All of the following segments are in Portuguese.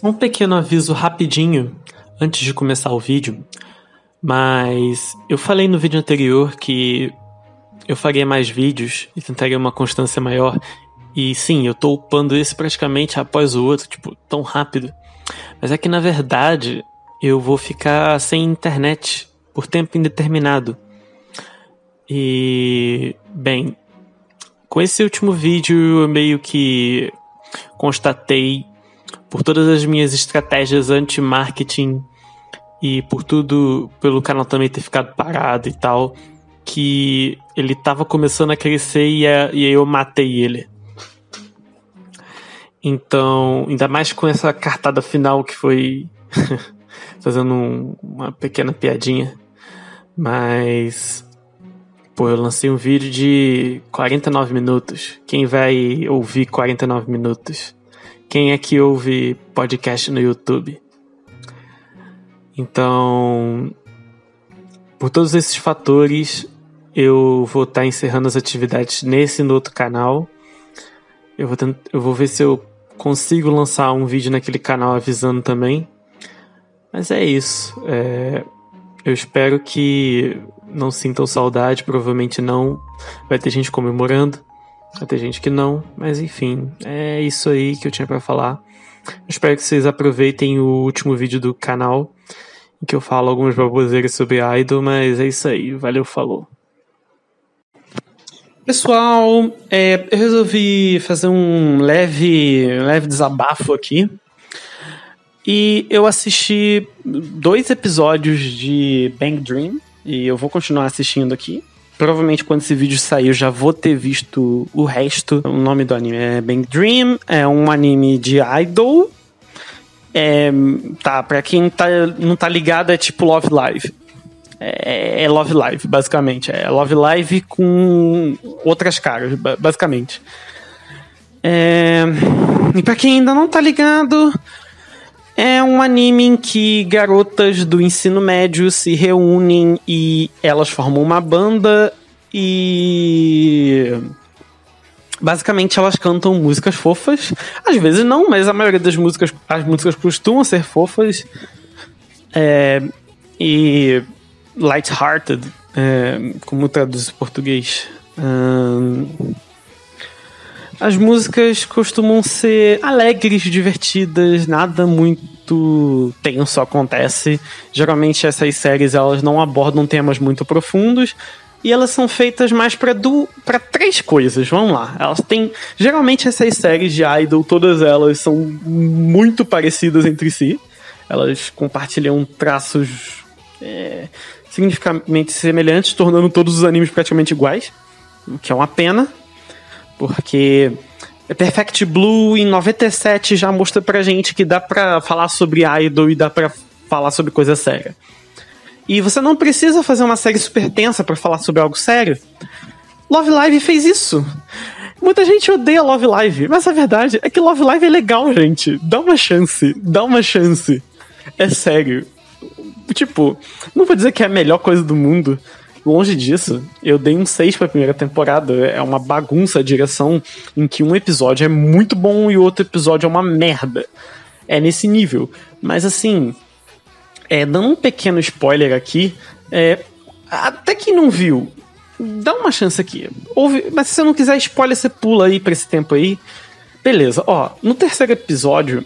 Um pequeno aviso rapidinho antes de começar o vídeo, mas eu falei no vídeo anterior que eu faria mais vídeos e tentaria uma constância maior, e sim, eu tô upando esse praticamente após o outro, tipo, tão rápido. Mas é que na verdade eu vou ficar sem internet por tempo indeterminado. E, bem, com esse último vídeo eu meio que constatei, por todas as minhas estratégias anti-marketing e por tudo, pelo canal também ter ficado parado e tal, que ele tava começando a crescer e aí eu matei ele. Então, ainda mais com essa cartada final que foi fazendo uma pequena piadinha. Mas, pô, eu lancei um vídeo de 49 minutos. Quem vai ouvir 49 minutos? Quem é que ouve podcast no YouTube? Então, por todos esses fatores, eu vou estar encerrando as atividades nesse e no outro canal. Eu vou ver se eu consigo lançar um vídeo naquele canal avisando também. Mas é isso. Eu espero que não sintam saudade, provavelmente não. Vai ter gente comemorando, vai ter gente que não, mas enfim, é isso aí que eu tinha pra falar. Eu espero que vocês aproveitem o último vídeo do canal, em que eu falo algumas baboseiras sobre Idol, mas é isso aí, valeu, falou. Pessoal, eu resolvi fazer um leve desabafo aqui. E eu assisti 2 episódios de Bang Dream, e eu vou continuar assistindo aqui. Provavelmente quando esse vídeo sair eu já vou ter visto o resto. O nome do anime é Bang Dream, é um anime de idol. Pra quem não tá ligado, é tipo Love Live. É Love Live, basicamente. É Love Live com outras caras, basicamente. E pra quem ainda não tá ligado, é um anime em que garotas do ensino médio se reúnem e elas formam uma banda e basicamente elas cantam músicas fofas. Às vezes não, mas a maioria das músicas, as músicas costumam ser fofas. E light-hearted, como traduz em português. As músicas costumam ser alegres, divertidas, nada muito tenso acontece. Geralmente essas séries elas não abordam temas muito profundos e elas são feitas mais para 3 coisas. Vamos lá. Elas têm, geralmente essas séries de idol, todas elas são muito parecidas entre si. Elas compartilham traços significativamente semelhantes, tornando todos os animes praticamente iguais, o que é uma pena. Porque Perfect Blue em 97 já mostra pra gente que dá pra falar sobre idol e dá pra falar sobre coisa séria. E você não precisa fazer uma série super tensa pra falar sobre algo sério. Love Live fez isso. Muita gente odeia Love Live, mas a verdade é que Love Live é legal, gente. Dá uma chance. É sério. Tipo, não vou dizer que é a melhor coisa do mundo. Longe disso, eu dei um 6 pra primeira temporada. É uma bagunça a direção em que um episódio é muito bom e o outro episódio é uma merda. É nesse nível. Mas assim, dando um pequeno spoiler aqui, até quem não viu, dá uma chance aqui. Mas se você não quiser spoiler, você pula aí pra esse tempo aí. Beleza, no terceiro episódio,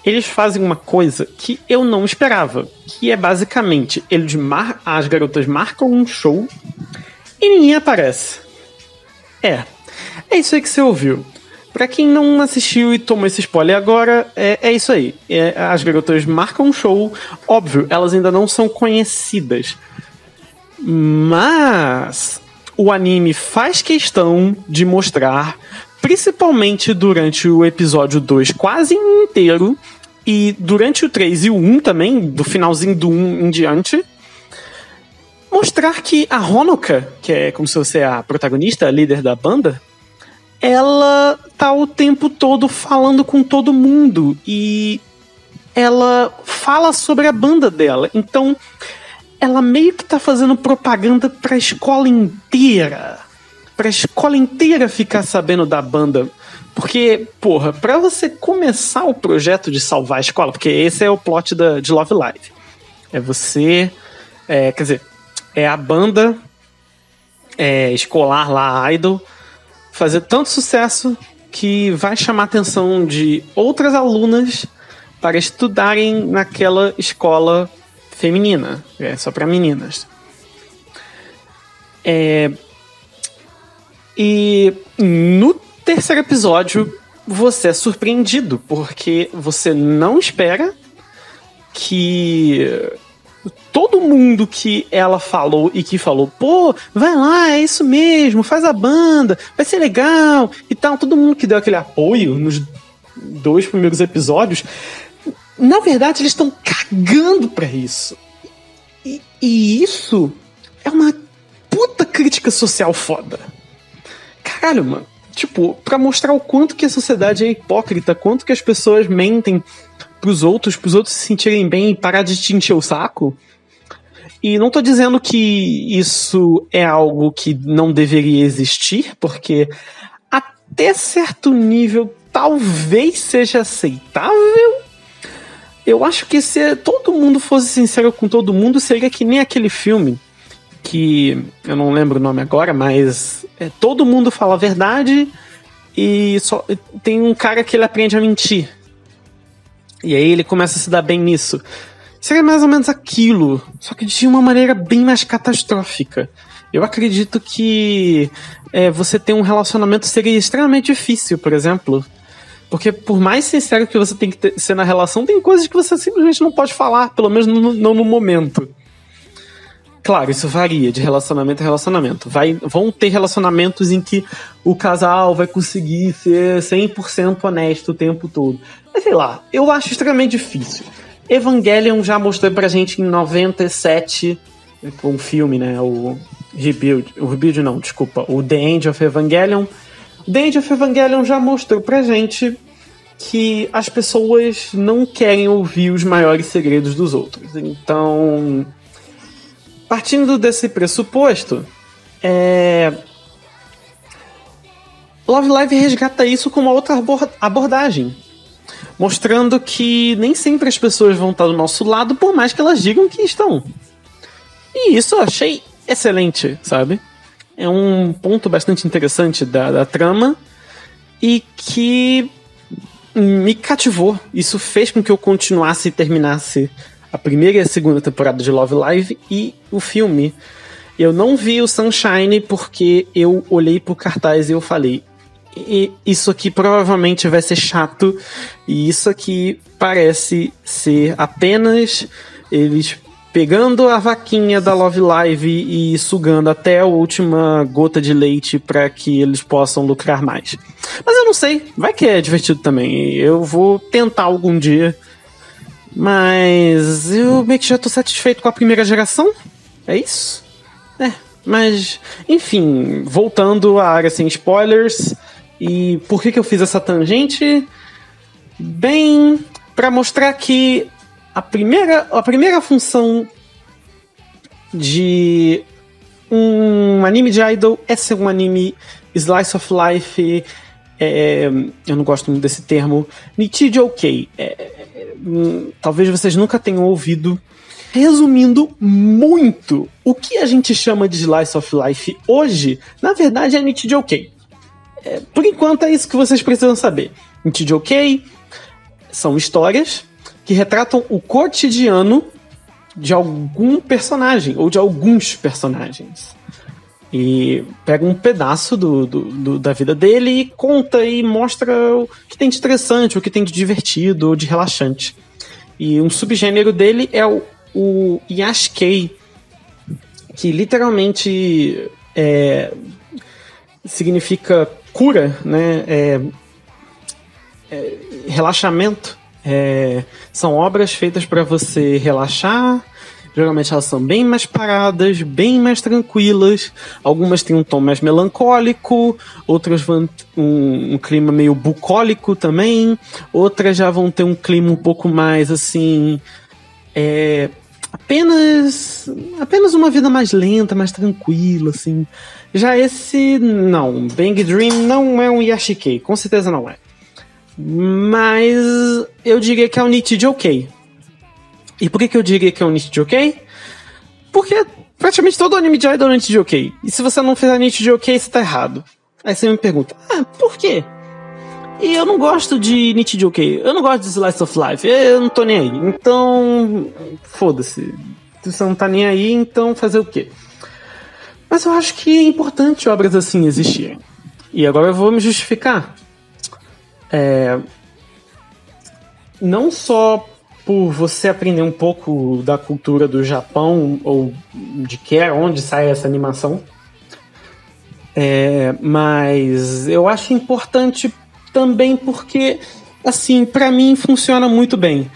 eles fazem uma coisa que eu não esperava, que é basicamente, as garotas marcam um show e ninguém aparece. É isso aí que você ouviu. Pra quem não assistiu e tomou esse spoiler agora, é isso aí. As garotas marcam um show, óbvio, elas ainda não são conhecidas, mas o anime faz questão de mostrar, principalmente durante o episódio 2 quase inteiro, e durante o 3 e o 1 também, do finalzinho do 1 em diante, mostrar que a Honoka, que é como se fosse a protagonista, a líder da banda, ela tá o tempo todo falando com todo mundo, e ela fala sobre a banda dela. Então, ela meio que tá fazendo propaganda pra escola inteira. Pra escola inteira ficar sabendo da banda. Porque, porra, pra você começar o projeto de salvar a escola, porque esse é o plot de Love Live. É você... quer dizer, é a banda escolar lá, Idol, fazer tanto sucesso que vai chamar a atenção de outras alunas para estudarem naquela escola feminina. Só pra meninas. E no terceiro episódio, você é surpreendido, porque você não espera que todo mundo que ela falou e que falou, pô, vai lá, é isso mesmo, faz a banda, vai ser legal e tal, todo mundo que deu aquele apoio nos 2 primeiros episódios, na verdade eles estão cagando pra isso. E isso é uma puta crítica social foda. Caralho, mano. Tipo, pra mostrar o quanto que a sociedade é hipócrita, quanto que as pessoas mentem pros outros se sentirem bem e parar de te encher o saco. E não tô dizendo que isso é algo que não deveria existir, porque até certo nível talvez seja aceitável. Eu acho que se todo mundo fosse sincero com todo mundo, seria que nem aquele filme que eu não lembro o nome agora, mas todo mundo fala a verdade e só tem um cara que ele aprende a mentir. E aí ele começa a se dar bem nisso. Seria mais ou menos aquilo, só que de uma maneira bem mais catastrófica. Eu acredito que você ter um relacionamento seria extremamente difícil, por exemplo. Porque por mais sincero que você tem que ser na relação, tem coisas que você simplesmente não pode falar, pelo menos não no momento. Claro, isso varia de relacionamento a relacionamento. Vão ter relacionamentos em que o casal vai conseguir ser 100% honesto o tempo todo. Mas sei lá, eu acho extremamente difícil. Evangelion já mostrou pra gente em 97, um filme, né, o The End of Evangelion. The End of Evangelion já mostrou pra gente que as pessoas não querem ouvir os maiores segredos dos outros. Então, partindo desse pressuposto, Love Live resgata isso com uma outra abordagem, mostrando que nem sempre as pessoas vão estar do nosso lado, por mais que elas digam que estão. E isso eu achei excelente, sabe? É um ponto bastante interessante da trama e que me cativou. Isso fez com que eu continuasse e terminasse a primeira e a segunda temporada de Love Live e o filme. Eu não vi o Sunshine porque eu olhei pro cartaz e eu falei, isso aqui provavelmente vai ser chato e isso aqui parece ser apenas eles pegando a vaquinha da Love Live e sugando até a última gota de leite para que eles possam lucrar mais. Mas eu não sei, vai que é divertido também. Eu vou tentar algum dia. Mas eu meio que já tô satisfeito com a primeira geração. É isso? Mas, enfim, voltando à área sem spoilers. E por que eu fiz essa tangente? Bem, para mostrar que a primeira função de um anime de idol é ser um anime slice of life. Eu não gosto muito desse termo. Nichijou-kei. Talvez vocês nunca tenham ouvido. Resumindo muito, o que a gente chama de slice of life hoje, na verdade é Nichijou-kei. Por enquanto é isso que vocês precisam saber. Nichijou-kei são histórias que retratam o cotidiano de algum personagem, ou de alguns personagens. E pega um pedaço da vida dele e conta e mostra o que tem de interessante, o que tem de divertido ou de relaxante. E um subgênero dele é o Yashikei, que literalmente significa cura, né? Relaxamento. São obras feitas para você relaxar. Geralmente elas são bem mais paradas, bem mais tranquilas. Algumas têm um tom mais melancólico, outras vão um clima meio bucólico também. Outras já vão ter um clima um pouco mais assim, apenas uma vida mais lenta, mais tranquila, assim. Já esse, não. Bang Dream não é um Yashikei, com certeza não é. Mas eu diria que é um Nichijou-kei. E por que eu diria que é um Nichijou-kei? Porque praticamente todo anime de idol é um Nichijou-kei. E se você não fizer Nichijou-kei, você tá errado. Aí você me pergunta, por quê? E eu não gosto de Nichijou-kei, eu não gosto de Slice of Life, eu não tô nem aí. Então, foda-se. Se você não tá nem aí, então fazer o quê? Mas eu acho que é importante obras assim existirem. E agora eu vou me justificar. Não só por você aprender um pouco da cultura do Japão, ou de onde sai essa animação, mas eu acho importante também porque, assim, pra mim funciona muito bem.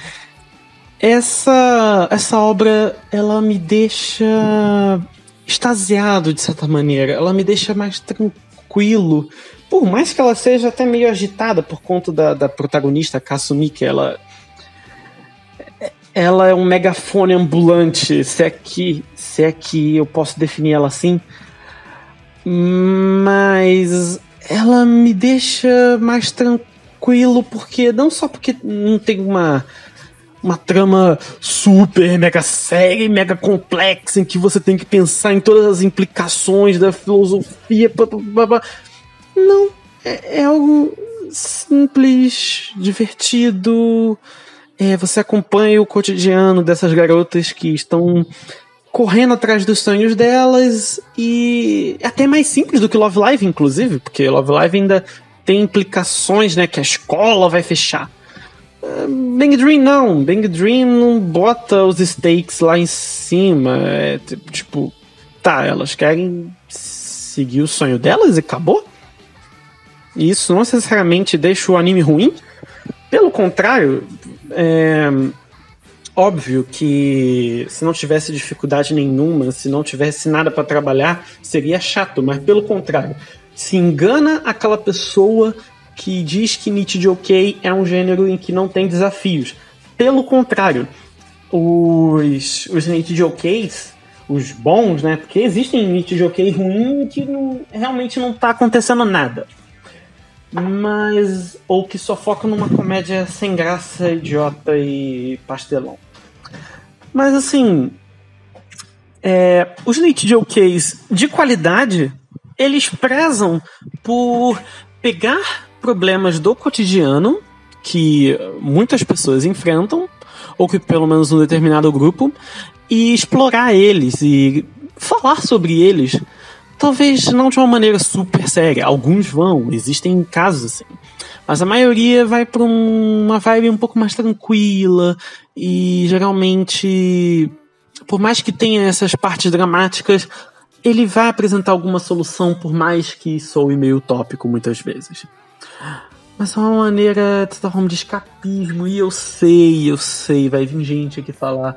Essa obra, ela me deixa extasiado de certa maneira, ela me deixa mais tranquilo, por mais que ela seja até meio agitada por conta da protagonista Kasumi, que ela é um megafone ambulante, se é que eu posso definir ela assim, mas ela me deixa mais tranquilo, porque não só porque não tem uma trama super, mega séria, mega complexa, em que você tem que pensar em todas as implicações da filosofia. Não, é algo simples, divertido. Você acompanha o cotidiano dessas garotas que estão correndo atrás dos sonhos delas, e é até mais simples do que Love Live, inclusive, porque Love Live ainda tem implicações, né, que a escola vai fechar. Bang Dream não. Bang Dream não bota os stakes lá em cima. Tipo, elas querem seguir o sonho delas e acabou? E isso não necessariamente deixa o anime ruim. Pelo contrário, óbvio que se não tivesse dificuldade nenhuma, se não tivesse nada pra trabalhar, seria chato, mas pelo contrário, se engana aquela pessoa que diz que Nichijou-kei é um gênero em que não tem desafios. Pelo contrário, os Nichijou-keis, os bons, né? Porque existem Nichijou-kei ruim que realmente não tá acontecendo nada. Ou que só focam numa comédia sem graça, idiota e pastelão. Mas assim, os Nichijou-keis de qualidade, eles prezam por pegar problemas do cotidiano que muitas pessoas enfrentam, ou que pelo menos um determinado grupo, e explorar eles e falar sobre eles, talvez não de uma maneira super séria. Alguns vão, existem casos assim, mas a maioria vai para uma vibe um pouco mais tranquila, e geralmente, por mais que tenha essas partes dramáticas, ele vai apresentar alguma solução, por mais que soe meio utópico muitas vezes. Mas é uma maneira, de certa forma, de escapismo. E eu sei, vai vir gente aqui falar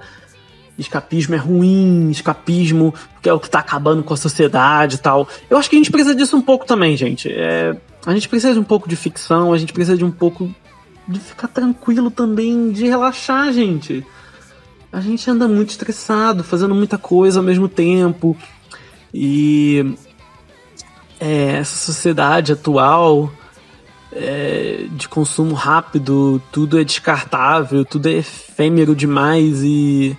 escapismo é ruim, escapismo que é o que tá acabando com a sociedade e tal. Eu acho que a gente precisa disso um pouco também, gente. A gente precisa de um pouco de ficção, a gente precisa de um pouco de ficar tranquilo também, de relaxar, gente. A gente anda muito estressado, fazendo muita coisa ao mesmo tempo. E essa sociedade atual de consumo rápido, tudo é descartável, tudo é efêmero demais e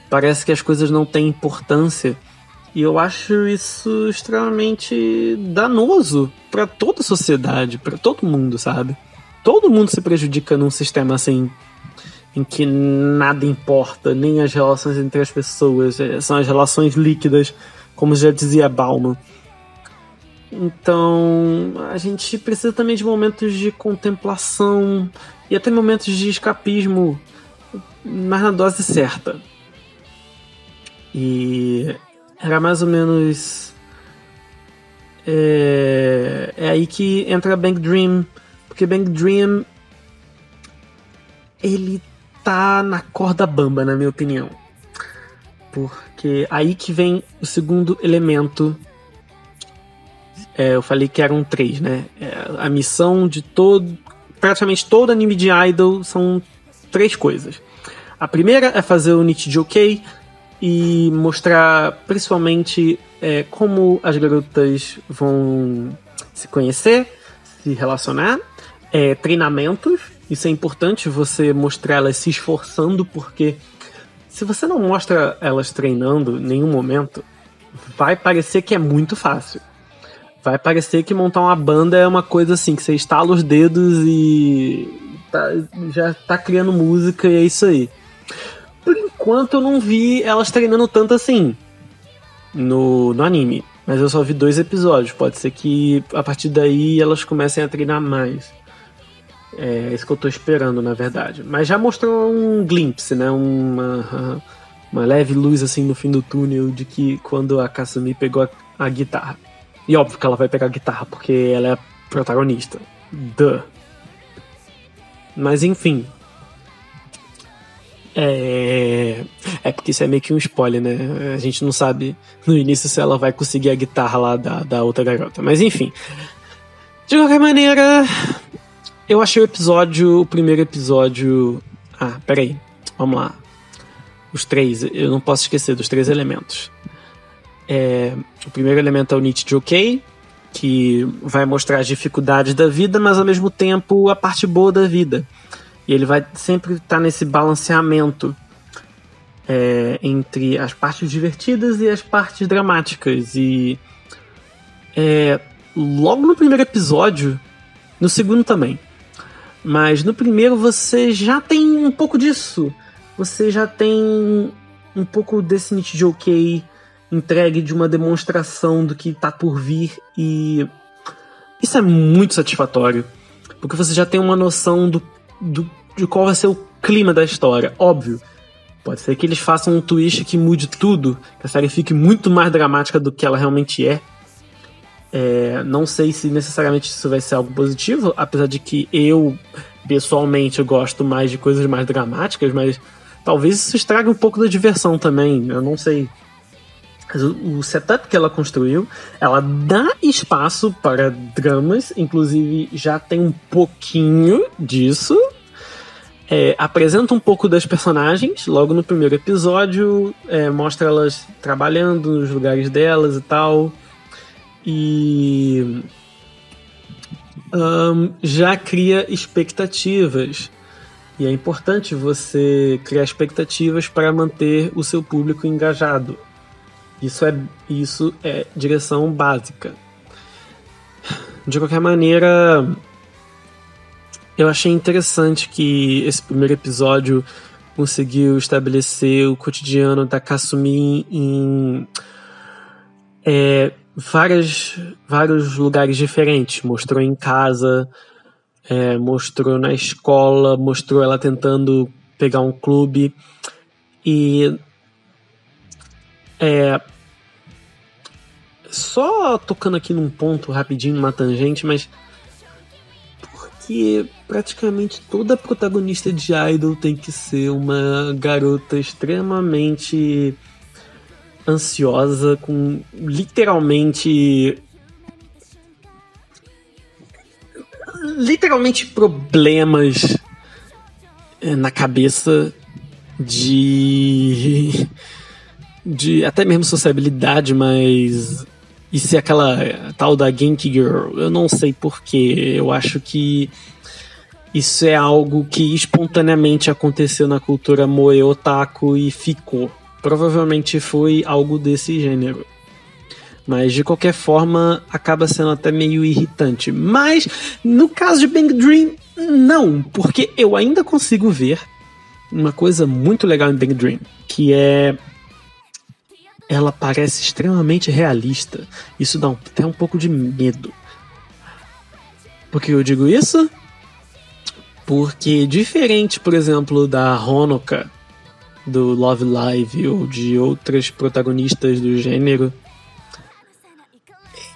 parece que as coisas não têm importância. E eu acho isso extremamente danoso para toda a sociedade, para todo mundo, sabe? Todo mundo se prejudica num sistema assim, em que nada importa, nem as relações entre as pessoas, são as relações líquidas, como já dizia Bauman. Então, a gente precisa também de momentos de contemplação e até momentos de escapismo, mas na dose certa. E era mais ou menos aí que entra Bang Dream, porque Bang Dream ele tá na corda bamba, na minha opinião, porque aí que vem o segundo elemento. Eu falei que eram 3, né? A missão de praticamente todo anime de idol são 3 coisas. A primeira é fazer o Nichijou-kei, e mostrar principalmente como as garotas vão se conhecer, se relacionar, treinamentos. Isso é importante, você mostrar elas se esforçando, porque se você não mostra elas treinando em nenhum momento, vai parecer que é muito fácil. Vai parecer que montar uma banda é uma coisa assim, que você estala os dedos e já tá criando música e é isso aí. Por enquanto eu não vi elas treinando tanto assim no anime, mas eu só vi 2 episódios. Pode ser que a partir daí elas comecem a treinar mais. É isso que eu tô esperando, na verdade. Mas já mostrou um glimpse, né? Uma leve luz assim no fim do túnel de que quando a Kasumi pegou a guitarra. E óbvio que ela vai pegar a guitarra, porque ela é a protagonista. Duh. Mas enfim. Porque isso é meio que um spoiler, né? A gente não sabe no início se ela vai conseguir a guitarra lá da outra garota. Mas enfim. De qualquer maneira, eu achei o primeiro episódio... peraí. Vamos lá. Os 3, eu não posso esquecer dos 3 elementos. O primeiro elemento é o Nichijou-kei, que vai mostrar as dificuldades da vida, mas ao mesmo tempo a parte boa da vida. E ele vai sempre estar nesse balanceamento entre as partes divertidas e as partes dramáticas. E logo no primeiro episódio, no segundo também, mas no primeiro você já tem um pouco disso. Você já tem um pouco desse Nichijou-kei entregue, de uma demonstração do que tá por vir, e isso é muito satisfatório, porque você já tem uma noção de qual vai ser o clima da história. Óbvio, pode ser que eles façam um twist que mude tudo, que a série fique muito mais dramática do que ela realmente é. Não sei se necessariamente isso vai ser algo positivo, apesar de que eu, pessoalmente, eu gosto mais de coisas mais dramáticas, mas talvez isso estrague um pouco da diversão também, eu não sei. O setup que ela construiu, ela dá espaço para dramas, inclusive já tem um pouquinho disso. Apresenta um pouco das personagens logo no primeiro episódio, mostra elas trabalhando nos lugares delas e tal, e já cria expectativas. E é importante você criar expectativas para manter o seu público engajado. Isso é direção básica. De qualquer maneira, eu achei interessante que esse primeiro episódio conseguiu estabelecer o cotidiano da Kasumi em vários lugares diferentes. Mostrou em casa, mostrou na escola, mostrou ela tentando pegar um clube. E só tocando aqui num ponto rapidinho, numa tangente, mas porque praticamente toda protagonista de idol tem que ser uma garota extremamente ansiosa, com literalmente problemas na cabeça de até mesmo sociabilidade, mas e se aquela tal da Genki Girl, eu não sei porquê, eu acho que isso é algo que espontaneamente aconteceu na cultura moe otaku e ficou. Provavelmente foi algo desse gênero. Mas de qualquer forma acaba sendo até meio irritante. Mas no caso de Bang Dream, não, porque eu ainda consigo ver uma coisa muito legal em Bang Dream, que ela parece extremamente realista. Isso dá até um pouco de medo. Por que eu digo isso? Porque diferente, por exemplo, da Honoka, do Love Live ou de outras protagonistas do gênero,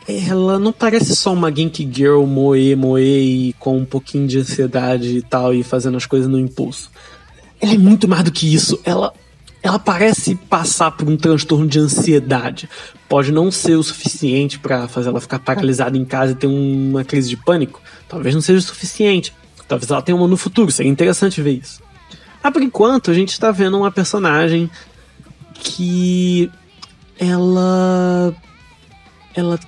ela não parece só uma Genki Girl moe e com um pouquinho de ansiedade e tal, e fazendo as coisas no impulso. Ela é muito mais do que isso. Ela parece passar por um transtorno de ansiedade. Pode não ser o suficiente para fazer ela ficar paralisada em casa e ter uma crise de pânico. Talvez não seja o suficiente. Talvez ela tenha uma no futuro. Seria interessante ver isso. Por enquanto, a gente está vendo uma personagem que ela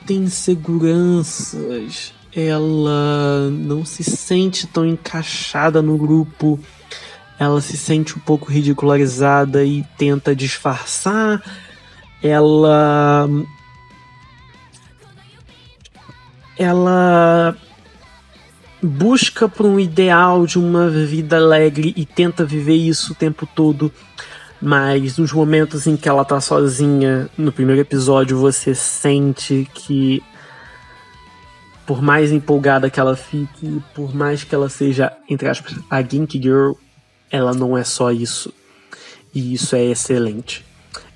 tem inseguranças, ela não se sente tão encaixada no grupo, ela se sente um pouco ridicularizada e tenta disfarçar, ela busca por um ideal de uma vida alegre e tenta viver isso o tempo todo, mas nos momentos em que ela tá sozinha, no primeiro episódio, você sente que, por mais empolgada que ela fique, por mais que ela seja, entre aspas, a Genki Girl, ela não é só isso. E isso é excelente.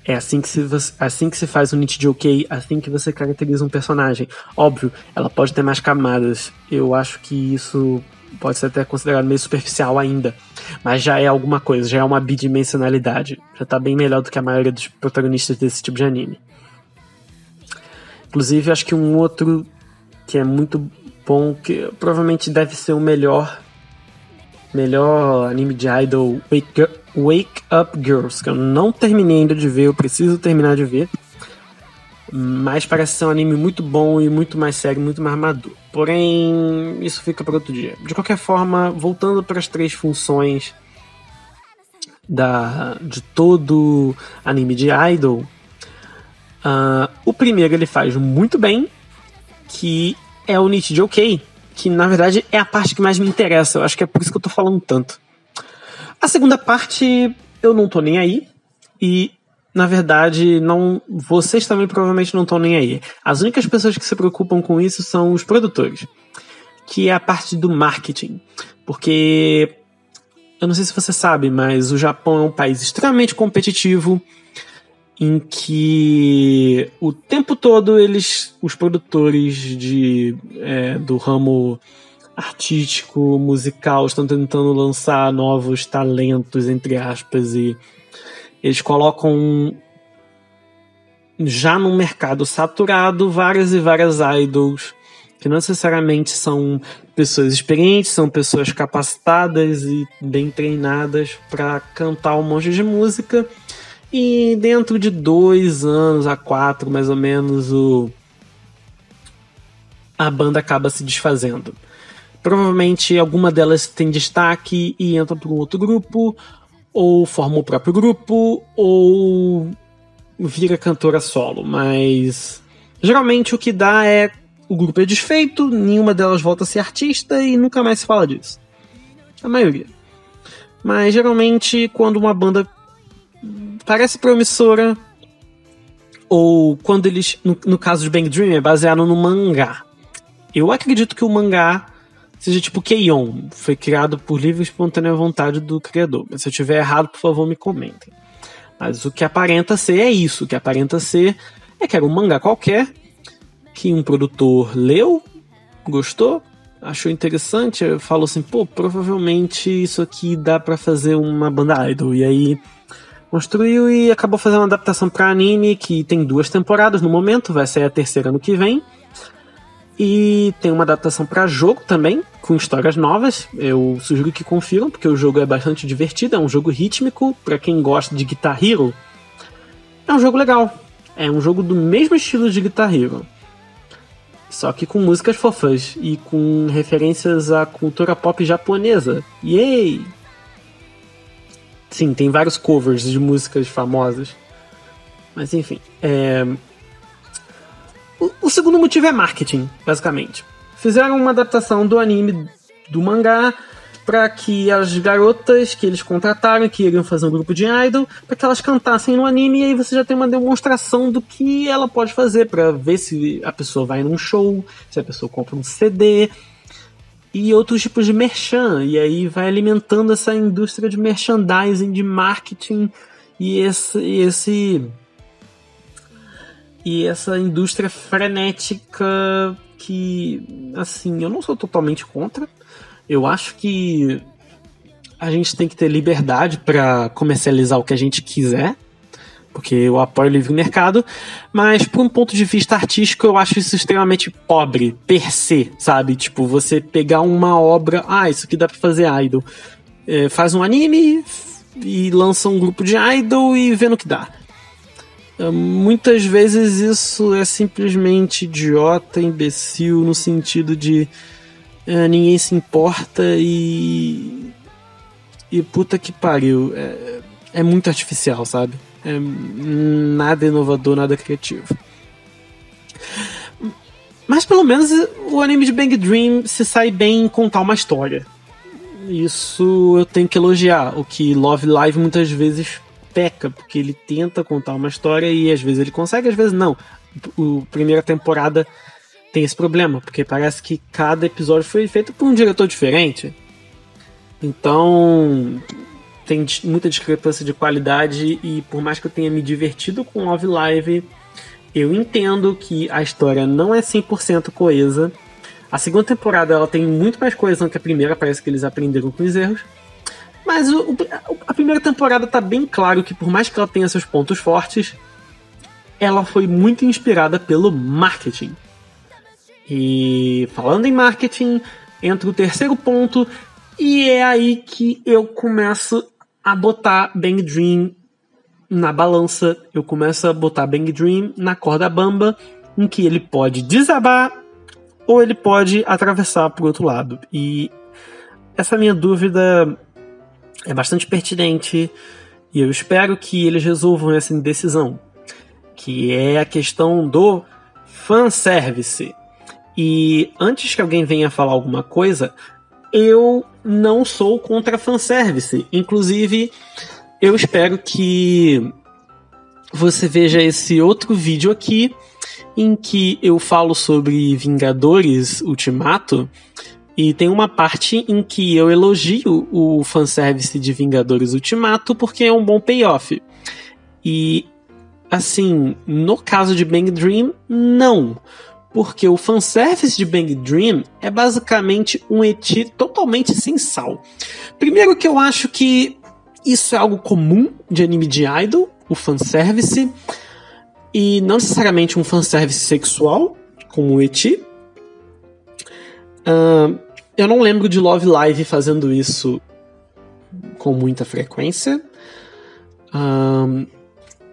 É assim que se faz um Nichijou-kei, assim que você caracteriza um personagem. Óbvio, ela pode ter mais camadas. Eu acho que isso pode ser até considerado meio superficial ainda. Mas já é alguma coisa, já é uma bidimensionalidade. Já tá bem melhor do que a maioria dos protagonistas desse tipo de anime. Inclusive, acho que um outro que é muito bom, que provavelmente deve ser o melhor anime de idol, Wake Up Girls, que eu não terminei ainda de ver, eu preciso terminar de ver, mas parece ser um anime muito bom e muito mais sério, muito mais maduro. Porém, isso fica para outro dia. De qualquer forma, voltando para as 3 funções de todo anime de idol, o primeiro ele faz muito bem, que é o Nichijou-kei, que na verdade é a parte que mais me interessa. Eu acho que é por isso que eu tô falando tanto. A segunda parte eu não tô nem aí. E, na verdade, vocês também provavelmente não estão nem aí. As únicas pessoas que se preocupam com isso são os produtores, que é a parte do marketing. Porque, eu não sei se você sabe, mas o Japão é um país extremamente competitivo, em que o tempo todo os produtores do ramo artístico, musical, estão tentando lançar novos talentos, entre aspas, e eles colocam já num mercado saturado várias e várias idols, que não necessariamente são pessoas experientes, são pessoas capacitadas e bem treinadas para cantar um monte de música. E dentro de 2 anos a 4, mais ou menos, a banda acaba se desfazendo. Provavelmente alguma delas tem destaque e entra para um outro grupo, ou forma o próprio grupo, ou vira cantora solo. Mas geralmente o que dá é o grupo é desfeito, nenhuma delas volta a ser artista e nunca mais se fala disso. A maioria. Mas geralmente quando uma banda parece promissora, ou quando eles, no caso de Bang Dream, é baseado no mangá. Eu acredito que o mangá seja tipo Keion, foi criado por livre e espontânea vontade do criador. Mas se eu estiver errado, por favor, me comentem. Mas o que aparenta ser é isso. O que aparenta ser é que era um mangá qualquer, que um produtor leu, gostou, achou interessante, falou assim, provavelmente isso aqui dá pra fazer uma banda idol. E aí construiu e acabou fazendo uma adaptação para anime que tem 2 temporadas no momento, vai sair a 3ª ano que vem. E tem uma adaptação para jogo também, com histórias novas. Eu sugiro que confiram, porque o jogo é bastante divertido, é um jogo rítmico, para quem gosta de Guitar Hero. É um jogo legal, é um jogo do mesmo estilo de Guitar Hero, só que com músicas fofas e com referências à cultura pop japonesa. Yay! Sim, tem vários covers de músicas famosas. Mas enfim. O segundo motivo é marketing, basicamente. Fizeram uma adaptação do anime do mangá para que as garotas que eles contrataram, que iriam fazer um grupo de idol, para que elas cantassem no anime, e aí você já tem uma demonstração do que ela pode fazer, para ver se a pessoa vai num show, se a pessoa compra um CD e outros tipos de merchan, e aí vai alimentando essa indústria de merchandising, de marketing e essa indústria frenética que, assim, eu não sou totalmente contra. Eu acho que a gente tem que ter liberdade para comercializar o que a gente quiser, porque eu apoio o livre mercado, mas por um ponto de vista artístico eu acho isso extremamente pobre, per se, sabe? Tipo, você pegar uma obra, isso aqui dá pra fazer idol, faz um anime e lança um grupo de idol e vê no que dá. Muitas vezes isso é simplesmente idiota, imbecil, no sentido de ninguém se importa e puta que pariu. É muito artificial, sabe? É nada inovador, nada criativo. Mas pelo menos o anime de Bang Dream se sai bem em contar uma história. Isso eu tenho que elogiar. O que Love Live muitas vezes peca, porque ele tenta contar uma história e às vezes ele consegue, às vezes não. A primeira temporada tem esse problema, porque parece que cada episódio foi feito por um diretor diferente. Então tem muita discrepância de qualidade e por mais que eu tenha me divertido com Love Live, eu entendo que a história não é 100% coesa. A segunda temporada ela tem muito mais coesão que a primeira, parece que eles aprenderam com os erros. Mas a primeira temporada tá bem claro que por mais que ela tenha seus pontos fortes, ela foi muito inspirada pelo marketing. E falando em marketing, entra o terceiro ponto, e é aí que eu começo a botar Bang Dream na balança, eu começo a botar Bang Dream na corda bamba, em que ele pode desabar ou ele pode atravessar para o outro lado. E essa minha dúvida é bastante pertinente e eu espero que eles resolvam essa indecisão, que é a questão do fanservice. E antes que alguém venha falar alguma coisa, eu não sou contra fanservice. Inclusive, eu espero que você veja esse outro vídeo aqui, em que eu falo sobre Vingadores Ultimato, e tem uma parte em que eu elogio o fanservice de Vingadores Ultimato porque é um bom payoff. E, assim, no caso de Bang Dream, não. Porque o fanservice de Bang Dream é basicamente um eti totalmente sem sal. Primeiro que eu acho que isso é algo comum de anime de idol, o fanservice, e não necessariamente um fanservice sexual, como o eti. Eu não lembro de Love Live fazendo isso com muita frequência.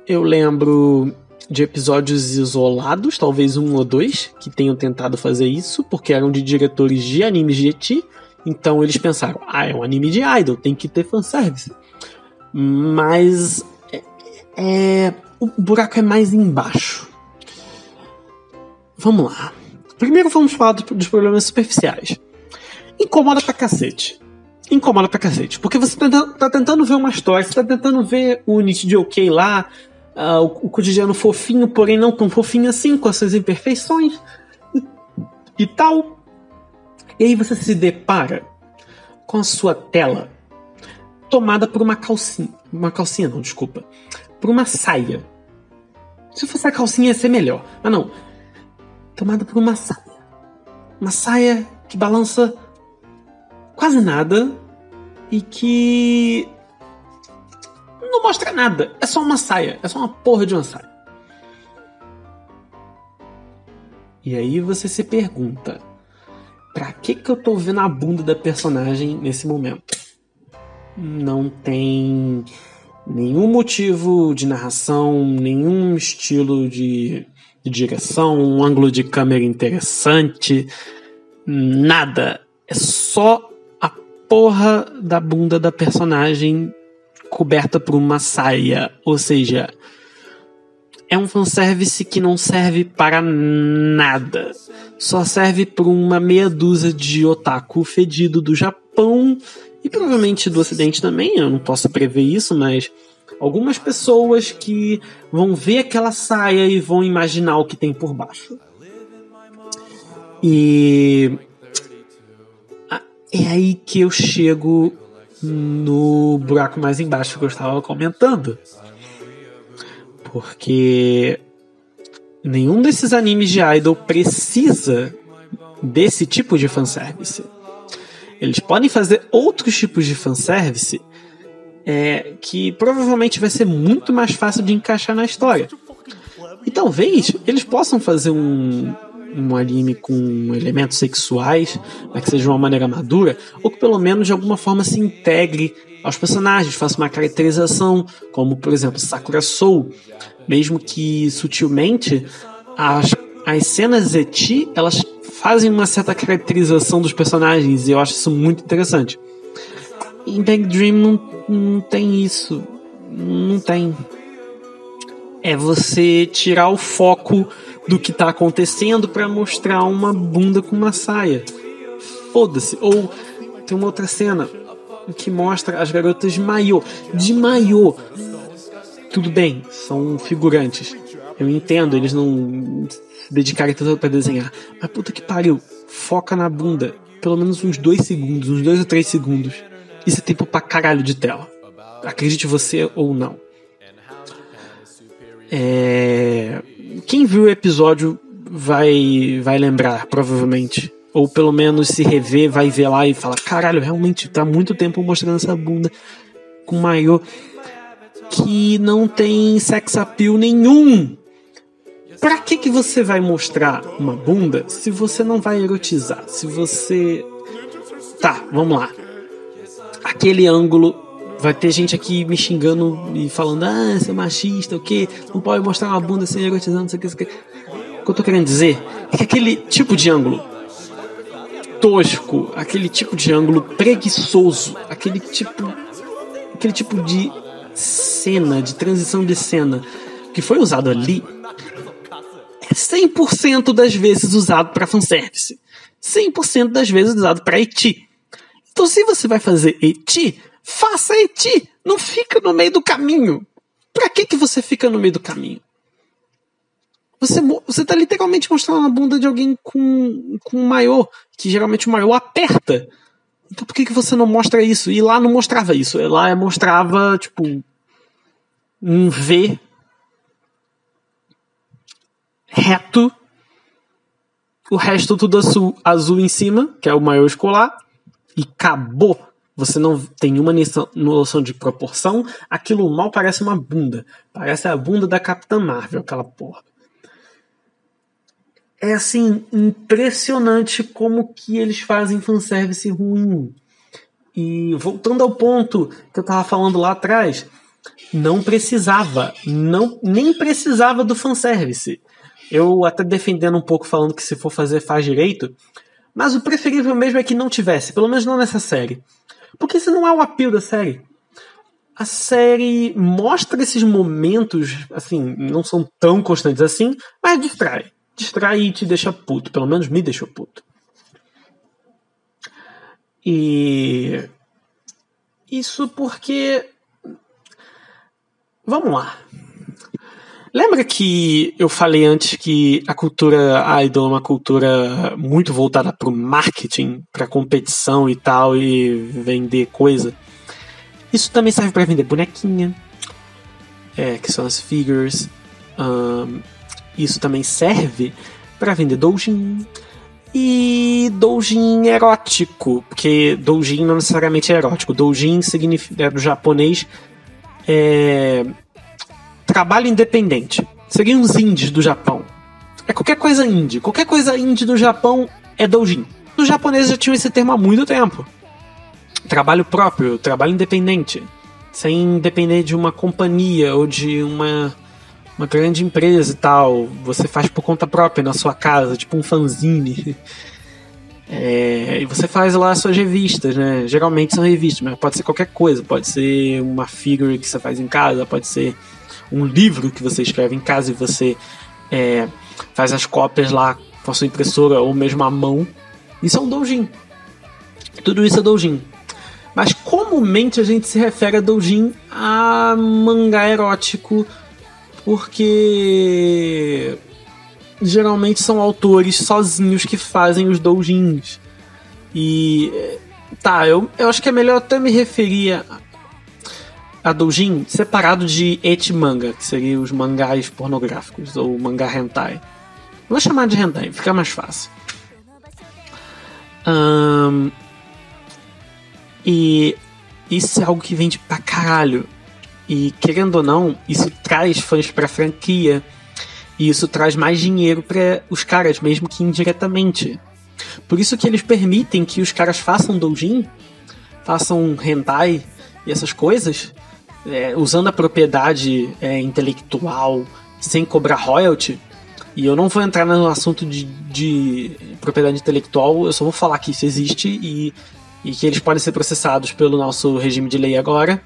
Eu lembro de episódios isolados, talvez 1 ou 2, que tenham tentado fazer isso, porque eram de diretores de animes de eti. Então eles pensaram, é um anime de idol, tem que ter fanservice. Mas o buraco é mais embaixo. Vamos lá. Primeiro vamos falar dos problemas superficiais. Incomoda pra cacete. Porque você tá tentando ver uma história, você tá tentando ver o Nichijou OK lá, o cotidiano fofinho, porém não tão fofinho assim, com as suas imperfeições e tal. E aí você se depara com a sua tela tomada por uma calcinha. Por uma saia. Se fosse a calcinha ia ser melhor. Mas não. Tomada por uma saia. Uma saia que balança quase nada e que não mostra nada. É só uma saia. É só uma porra de uma saia. E aí você se pergunta, pra que eu tô vendo a bunda da personagem nesse momento? Não tem nenhum motivo de narração, nenhum estilo de direção, um ângulo de câmera interessante, nada. É só a porra da bunda da personagem coberta por uma saia. Ou seja, é um fanservice que não serve para nada. Só serve para uma meia dúzia de otaku fedido do Japão e provavelmente do Ocidente também. Eu não posso prever isso, mas algumas pessoas que vão ver aquela saia e vão imaginar o que tem por baixo. E é aí que eu chego no buraco mais embaixo que eu estava comentando. Porque nenhum desses animes de idol precisa desse tipo de fanservice. Eles podem fazer outros tipos de fanservice que provavelmente vai ser muito mais fácil de encaixar na história. E talvez eles possam fazer um um anime com elementos sexuais, mas que seja de uma maneira madura, ou que pelo menos de alguma forma se integre aos personagens, faça uma caracterização, como por exemplo Sakura Soul, mesmo que sutilmente, as cenas ecchi, elas fazem uma certa caracterização dos personagens, e eu acho isso muito interessante. Em Bang Dream não tem isso. Não tem. É você tirar o foco do que tá acontecendo pra mostrar uma bunda com uma saia. Foda-se. Ou tem uma outra cena que mostra as garotas de maiô. De maiô. Tudo bem, são figurantes. Eu entendo, eles não se dedicarem tanto pra desenhar. Mas puta que pariu. Foca na bunda. Pelo menos uns 2 segundos, uns 2 ou 3 segundos. Isso é tempo pra caralho de tela. Acredite você ou não. Quem viu o episódio vai lembrar, provavelmente. Ou pelo menos se rever, vai ver lá e fala: caralho, realmente tá muito tempo mostrando essa bunda com maiô que não tem sex appeal nenhum. Pra que você vai mostrar uma bunda se você não vai erotizar? Se você... Tá, vamos lá. Aquele ângulo, vai ter gente aqui me xingando e falando: você é machista, o quê? Não pode mostrar uma bunda sem erotizar, não sei o que. O que eu tô querendo dizer é que aquele tipo de ângulo tosco, aquele tipo de ângulo preguiçoso, aquele tipo de cena, de transição de cena que foi usado ali, é 100% das vezes usado pra fanservice. 100% das vezes usado pra ecchi. Então, se você vai fazer ecchi, faça ecchi. Não fica no meio do caminho. Pra que você fica no meio do caminho? Você tá literalmente mostrando a bunda de alguém com um maiô, que geralmente o maiô aperta. Então por que você não mostra isso? E lá não mostrava isso. Lá mostrava, tipo, um V reto, o resto tudo azul em cima, que é o maiô escolar, e acabou. Você não tem nenhuma noção de proporção. Aquilo mal parece uma bunda. Parece a bunda da Capitã Marvel, aquela porra. É assim, impressionante como que eles fazem fanservice ruim. E voltando ao ponto que eu tava falando lá atrás, não precisava, nem precisava do fanservice. Eu até defendendo um pouco, falando que se for fazer, faz direito. Mas o preferível mesmo é que não tivesse, pelo menos não nessa série. Porque esse não é o apelo da série. A série mostra esses momentos, assim, não são tão constantes assim, mas distrai. Distrai e te deixa puto. Pelo menos me deixou puto. E... isso porque... vamos lá. Lembra que eu falei antes que a cultura idol é uma cultura muito voltada para o marketing, para competição e tal, e vender coisa? Isso também serve para vender bonequinha, que são as figures. Isso também serve para vender doujin. E doujin erótico, porque doujin não necessariamente é erótico. Doujin significa, do japonês, trabalho independente. Seriam os indies do Japão. É qualquer coisa indie. Qualquer coisa indie do Japão é doujin. Os japoneses já tinham esse termo há muito tempo. Trabalho próprio, trabalho independente. Sem depender de uma companhia ou de uma grande empresa e tal. Você faz por conta própria na sua casa, tipo um fanzine. E você faz lá as suas revistas, né? Geralmente são revistas, mas pode ser qualquer coisa. Pode ser uma figure que você faz em casa, pode ser um livro que você escreve em casa e você faz as cópias lá com a sua impressora ou mesmo à mão. Isso é um doujin. Tudo isso é doujin. Mas comumente a gente se refere a doujin a mangá erótico, porque geralmente são autores sozinhos que fazem os doujins. E tá, eu acho que é melhor até me referir a doujin separado de ecchi manga, que seriam os mangás pornográficos, ou mangá hentai. Vou chamar de hentai, fica mais fácil. E isso é algo que vende pra caralho. E querendo ou não, isso traz fãs pra franquia. E isso traz mais dinheiro para os caras, mesmo que indiretamente. Por isso que eles permitem que os caras façam doujin, façam hentai e essas coisas, usando a propriedade intelectual sem cobrar royalty. E eu não vou entrar no assunto de propriedade intelectual, eu só vou falar que isso existe e que eles podem ser processados pelo nosso regime de lei agora.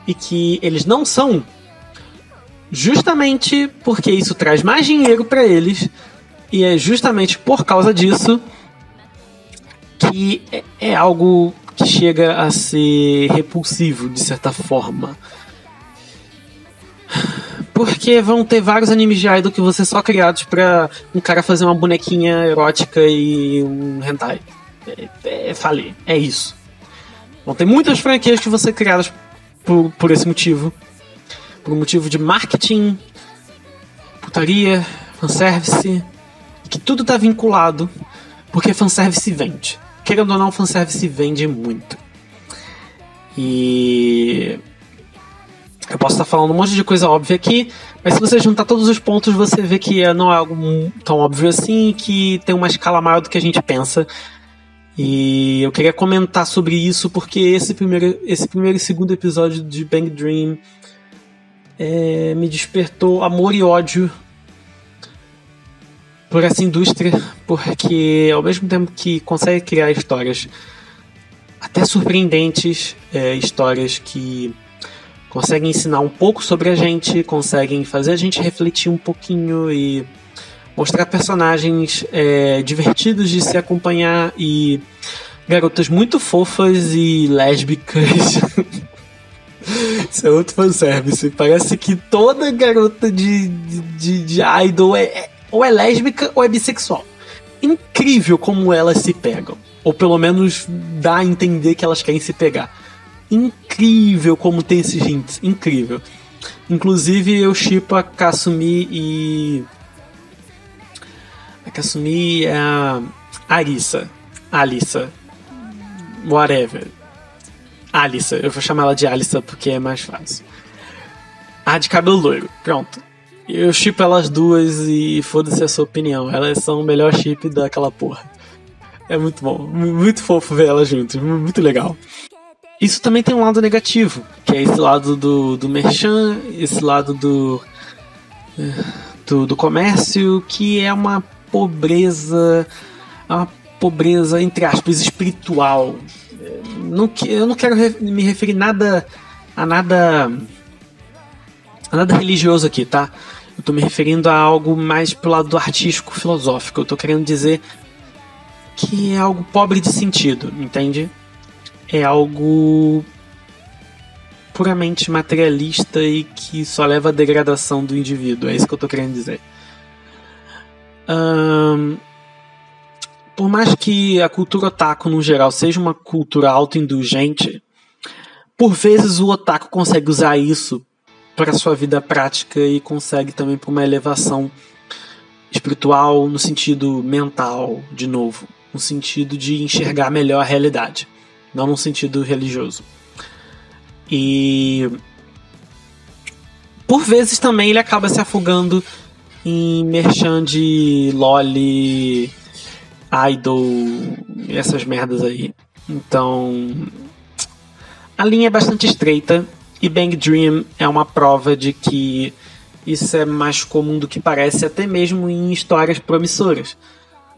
E que eles não são, justamente porque isso traz mais dinheiro para eles. E é justamente por causa disso que é algo que chega a ser repulsivo, de certa forma. Porque vão ter vários animes de idol que vão ser só criados pra um cara fazer uma bonequinha erótica e um hentai. Falei, é isso. Vão ter muitas franquias que vão ser criadas por esse motivo. Por um motivo de marketing, putaria, fanservice. Que tudo tá vinculado. Porque fanservice vende. Querendo ou não, fanservice vende muito. E eu posso estar falando um monte de coisa óbvia aqui, mas se você juntar todos os pontos, você vê que não é algo tão óbvio assim, que tem uma escala maior do que a gente pensa. E eu queria comentar sobre isso porque esse primeiro e segundo episódio de Bang Dream me despertou amor e ódio por essa indústria, porque ao mesmo tempo que consegue criar histórias até surpreendentes, histórias que conseguem ensinar um pouco sobre a gente, conseguem fazer a gente refletir um pouquinho e mostrar personagens divertidos de se acompanhar e garotas muito fofas e lésbicas. Isso é outro fanservice. Parece que toda garota de idol ou é lésbica ou é bissexual. Incrível como elas se pegam. Ou pelo menos dá a entender que elas querem se pegar. Incrível como tem esses hints. Incrível. Inclusive eu shippo a Kasumi e a Arisa. Alissa. Whatever. Alissa. Eu vou chamar ela de Alissa porque é mais fácil. A de cabelo loiro. Pronto. Eu shippo elas duas e foda-se a sua opinião. Elas são o melhor chip daquela porra. É muito bom. Muito fofo ver elas juntas. Muito legal. Isso também tem um lado negativo, que é esse lado do merchan, esse lado do comércio, que é uma pobreza, entre aspas, espiritual. Eu não quero me referir a nada religioso aqui, tá? Eu tô me referindo a algo mais pro lado artístico, filosófico. Eu tô querendo dizer que é algo pobre de sentido, entende? É algo puramente materialista e que só leva à degradação do indivíduo. É isso que eu tô querendo dizer. Por mais que a cultura otaku, no geral, seja uma cultura autoindulgente, por vezes o otaku consegue usar isso para sua vida prática e consegue também para uma elevação espiritual no sentido mental, de novo. No sentido de enxergar melhor a realidade. Não no sentido religioso. E por vezes também ele acaba se afogando em merchan de loli, idol, essas merdas aí. Então a linha é bastante estreita e Bang Dream é uma prova de que isso é mais comum do que parece, até mesmo em histórias promissoras.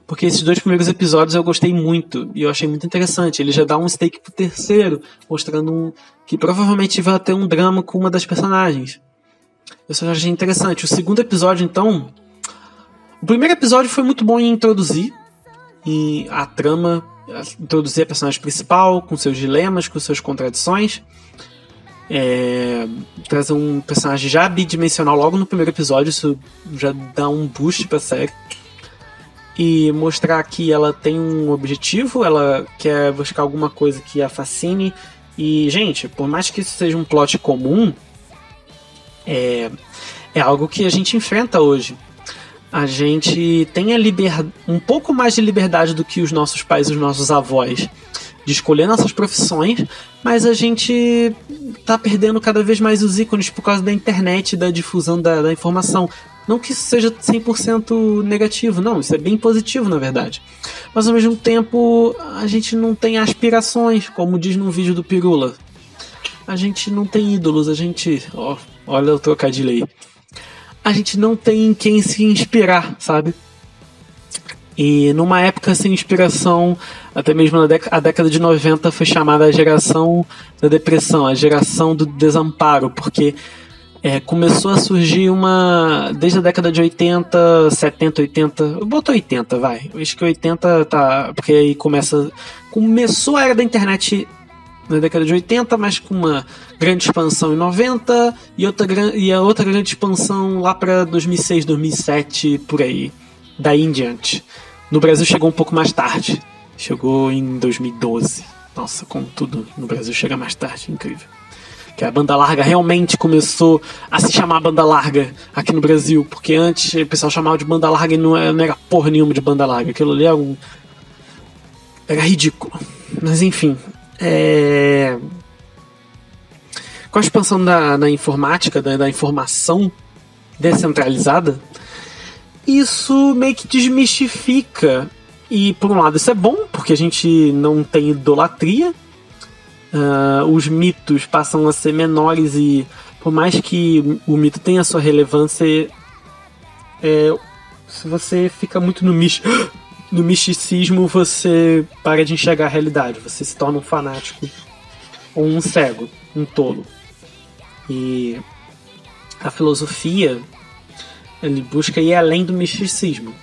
Porque esses 2 primeiros episódios eu gostei muito e eu achei muito interessante. Ele já dá um stake pro terceiro, mostrando que provavelmente vai ter um drama com uma das personagens. Eu só achei interessante. O segundo episódio, então... O primeiro episódio foi muito bom em introduzir a trama, introduzir a personagem principal, com seus dilemas, com suas contradições. Trazer um personagem já bidimensional logo no primeiro episódio, isso já dá um boost pra série. E mostrar que ela tem um objetivo, ela quer buscar alguma coisa que a fascine. E, gente, por mais que isso seja um plot comum, é algo que a gente enfrenta hoje. A gente tem um pouco mais de liberdade do que os nossos pais e os nossos avós de escolher nossas profissões, mas a gente tá perdendo cada vez mais os ícones por causa da internet, da difusão da informação. Não que isso seja 100% negativo, não, isso é bem positivo, na verdade. Mas ao mesmo tempo, a gente não tem aspirações, como diz num vídeo do Pirula. A gente não tem ídolos, a gente... olha o trocadilho aí. A gente não tem em quem se inspirar, sabe? E numa época sem inspiração, até mesmo a década de 90 foi chamada a geração da depressão, a geração do desamparo, porque começou a surgir desde a década de 80, 70, 80, eu boto 80, vai, eu acho que 80 tá, porque aí começou a era da internet na década de 80, mas com uma grande expansão em 90 e a outra grande expansão lá para 2006, 2007, por aí, daí em diante. No Brasil chegou um pouco mais tarde, chegou em 2012. Nossa, como tudo no Brasil chega mais tarde, incrível. Que a banda larga realmente começou a se chamar banda larga aqui no Brasil, porque antes o pessoal chamava de banda larga e não era porra nenhuma de banda larga, aquilo ali era ridículo. Mas enfim, com a expansão da informática, da informação descentralizada, isso meio que desmistifica. E por um lado isso é bom, porque a gente não tem idolatria, os mitos passam a ser menores e por mais que o mito tenha a sua relevância, se você fica muito no misticismo, você para de enxergar a realidade, você se torna um fanático ou um cego, um tolo. E a filosofia, ele busca ir além do misticismo.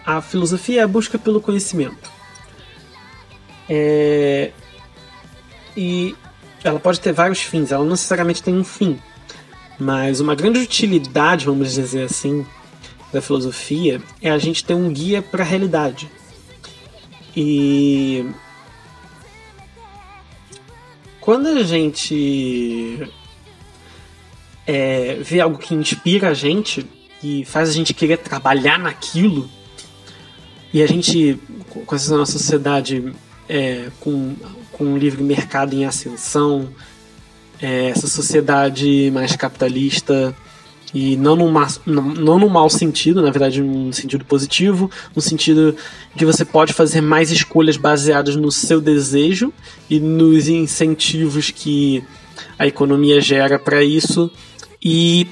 A filosofia é a busca pelo conhecimento. E ela pode ter vários fins, ela não necessariamente tem um fim. Mas uma grande utilidade, vamos dizer assim, da filosofia é a gente ter um guia para a realidade. E quando a gente vê algo que inspira a gente e faz a gente querer trabalhar naquilo, e a gente, com essa nossa sociedade com um livre mercado em ascensão, essa sociedade mais capitalista, e não num mau sentido, na verdade num sentido positivo, no sentido que você pode fazer mais escolhas baseadas no seu desejo e nos incentivos que a economia gera para isso, e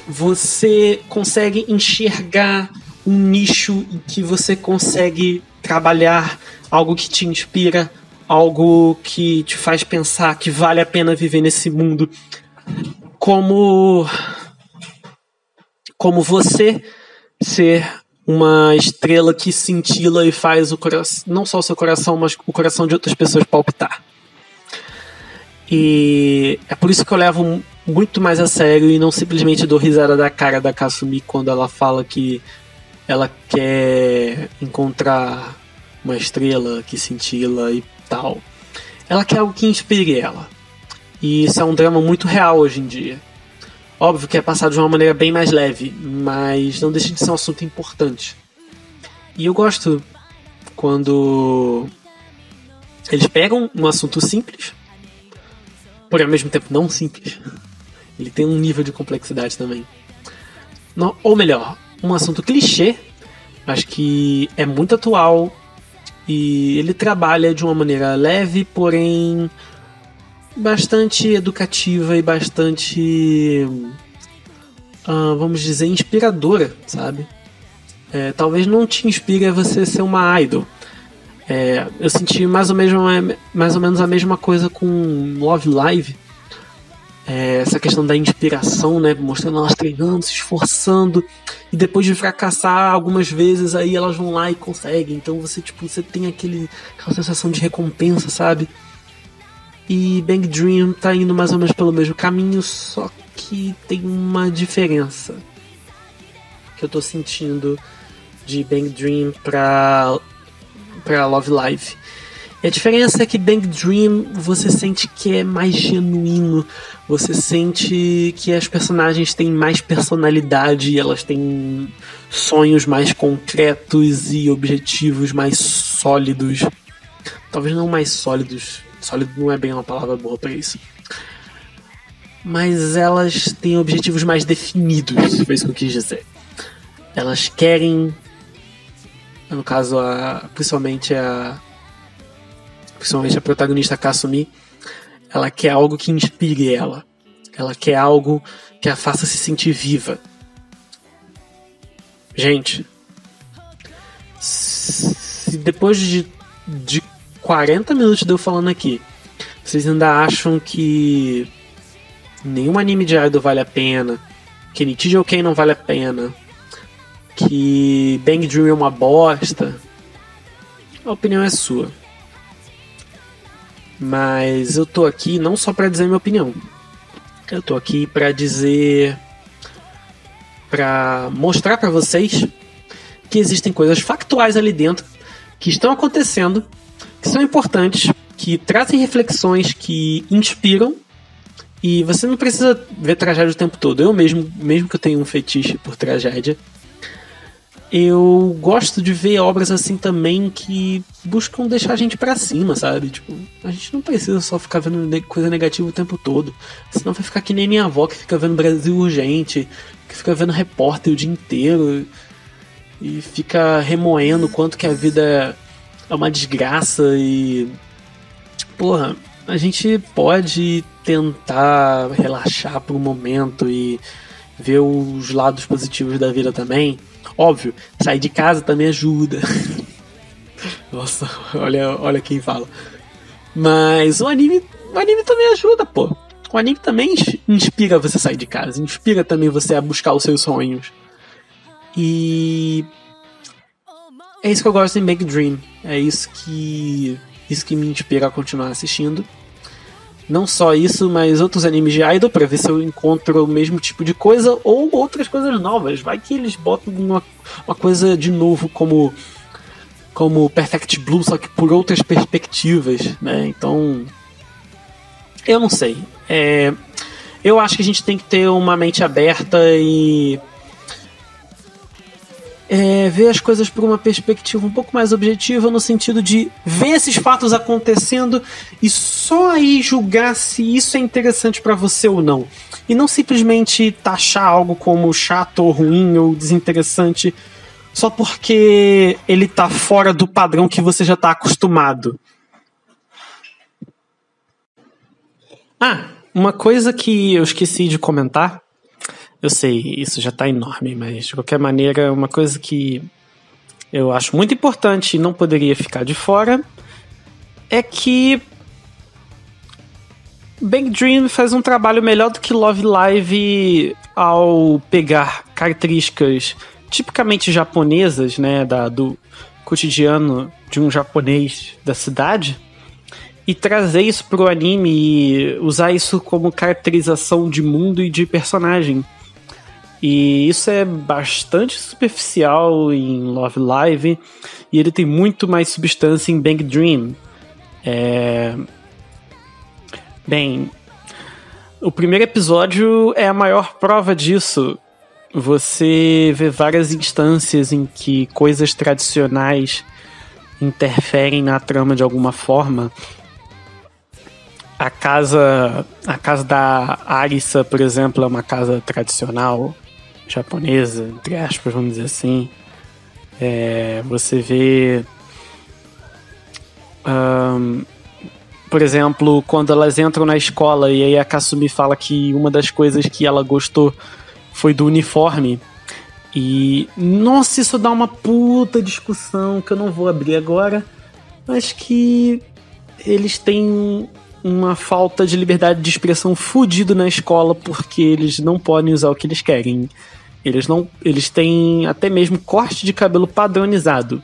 você consegue enxergar um nicho em que você consegue trabalhar algo que te inspira, algo que te faz pensar que vale a pena viver nesse mundo, como você ser uma estrela que cintila e faz não só o seu coração, mas o coração de outras pessoas palpitar. E é por isso que eu levo muito mais a sério e não simplesmente dou risada da cara da Kasumi quando ela fala que ela quer encontrar uma estrela que cintila e tal. Ela quer algo que inspire ela. E isso é um drama muito real hoje em dia. Óbvio que é passado de uma maneira bem mais leve, mas não deixa de ser um assunto importante. E eu gosto quando eles pegam um assunto simples, porém ao mesmo tempo não simples. Ele tem um nível de complexidade também. Não, ou melhor, um assunto clichê, mas que é muito atual, e ele trabalha de uma maneira leve, porém bastante educativa e bastante, vamos dizer, inspiradora, sabe? Talvez não te inspire a você ser uma idol. Eu senti mais ou menos a mesma coisa com Love Live. Essa questão da inspiração, né? Mostrando elas treinando, se esforçando, e depois de fracassar algumas vezes, aí elas vão lá e conseguem. Então você tem aquela sensação de recompensa, sabe? E Bang Dream tá indo mais ou menos pelo mesmo caminho, só que tem uma diferença que eu tô sentindo de Bang Dream pra Love Live. E a diferença é que Bang Dream você sente que é mais genuíno, você sente que as personagens têm mais personalidade, elas têm sonhos mais concretos e objetivos mais sólidos. Talvez não mais sólidos, sólido não é bem uma palavra boa para isso. mas elas têm objetivos mais definidos, foi isso que eu quis dizer. Elas querem, no caso, principalmente a protagonista Kasumi, ela quer algo que inspire ela. Ela quer algo que a faça se sentir viva. Gente, se depois de 40 minutos de eu falando aqui, vocês ainda acham que nenhum anime de idol vale a pena, que Nichijou Ken não vale a pena, que Bang Dream é uma bosta, a opinião é sua. Mas eu tô aqui não só pra dizer minha opinião. Eu tô aqui pra dizer... pra mostrar pra vocês que existem coisas factuais ali dentro que estão acontecendo, que são importantes, que trazem reflexões, que inspiram. E você não precisa ver tragédia o tempo todo. Eu mesmo que eu tenha um fetiche por tragédia, eu gosto de ver obras assim também que buscam deixar a gente pra cima, sabe? Tipo, a gente não precisa só ficar vendo coisa negativa o tempo todo. Senão vai ficar que nem minha avó, que fica vendo Brasil Urgente, que fica vendo repórter o dia inteiro e fica remoendo o quanto que a vida é uma desgraça. E porra, a gente pode tentar relaxar por um momento e ver os lados positivos da vida também. Óbvio, sair de casa também ajuda. Nossa, olha quem fala. Mas o anime também ajuda, pô. O anime também inspira você a sair de casa, inspira também você a buscar os seus sonhos. E é isso que eu gosto em Bang Dream. É isso que me inspira a continuar assistindo. Não só isso, mas outros animes de idol, pra ver se eu encontro o mesmo tipo de coisa ou outras coisas novas. Vai que eles botam uma coisa de novo como Perfect Blue, só que por outras perspectivas, né? Então, eu não sei. Eu acho que a gente tem que ter uma mente aberta e ver as coisas por uma perspectiva um pouco mais objetiva, no sentido de ver esses fatos acontecendo e só aí julgar se isso é interessante pra você ou não. E não simplesmente taxar algo como chato ou ruim ou desinteressante só porque ele tá fora do padrão que você já tá acostumado. Uma coisa que eu esqueci de comentar. Eu sei, isso já tá enorme, mas de qualquer maneira, uma coisa que eu acho muito importante e não poderia ficar de fora é que Bang Dream faz um trabalho melhor do que Love Live ao pegar características tipicamente japonesas, né, do cotidiano de um japonês da cidade, e trazer isso pro anime e usar isso como caracterização de mundo e de personagem. E isso é bastante superficial em Love Live, e ele tem muito mais substância em Bang Dream. Bem, o primeiro episódio é a maior prova disso. Você vê várias instâncias em que coisas tradicionais interferem na trama de alguma forma. A casa da Arisa, por exemplo, é uma casa tradicional japonesa, entre aspas, vamos dizer assim. Você vê, por exemplo, quando elas entram na escola e aí a Kasumi fala que uma das coisas que ela gostou foi do uniforme. E, nossa, isso dá uma puta discussão que eu não vou abrir agora, mas que eles têm uma falta de liberdade de expressão fudido na escola porque eles não podem usar o que eles querem. Eles têm até mesmo corte de cabelo padronizado.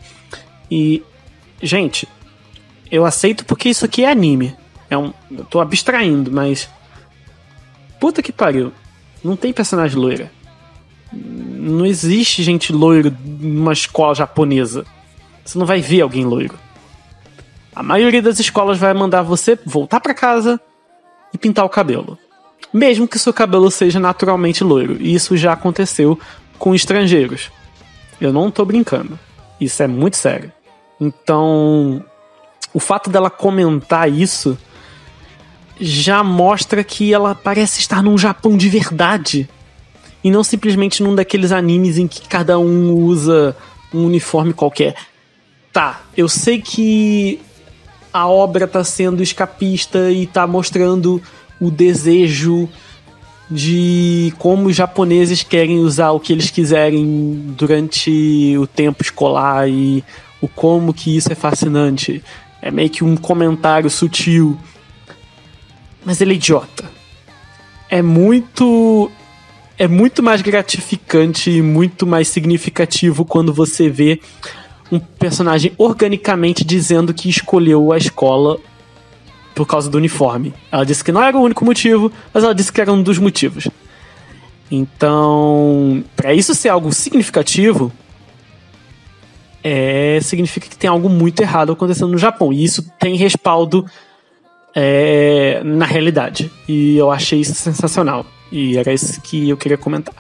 E, gente, eu aceito porque isso aqui é anime. Eu tô abstraindo, mas puta que pariu. Não tem personagem loira. Não existe gente loira numa escola japonesa. Você não vai ver alguém loiro. A maioria das escolas vai mandar você voltar pra casa e pintar o cabelo. Mesmo que seu cabelo seja naturalmente loiro. E isso já aconteceu com estrangeiros. Eu não tô brincando. Isso é muito sério. Então, o fato dela comentar isso já mostra que ela parece estar num Japão de verdade. E não simplesmente num daqueles animes em que cada um usa um uniforme qualquer. Tá, eu sei que a obra tá sendo escapista e tá mostrando o desejo de como os japoneses querem usar o que eles quiserem durante o tempo escolar e o como que isso é fascinante. É meio que um comentário sutil. Mas ele é idiota. É muito mais gratificante e muito mais significativo quando você vê um personagem organicamente dizendo que escolheu a escola por causa do uniforme. Ela disse que não era o único motivo, mas ela disse que era um dos motivos. Então, para isso ser algo significativo, significa que tem algo muito errado acontecendo no Japão. E isso tem respaldo na realidade. E eu achei isso sensacional. E era isso que eu queria comentar.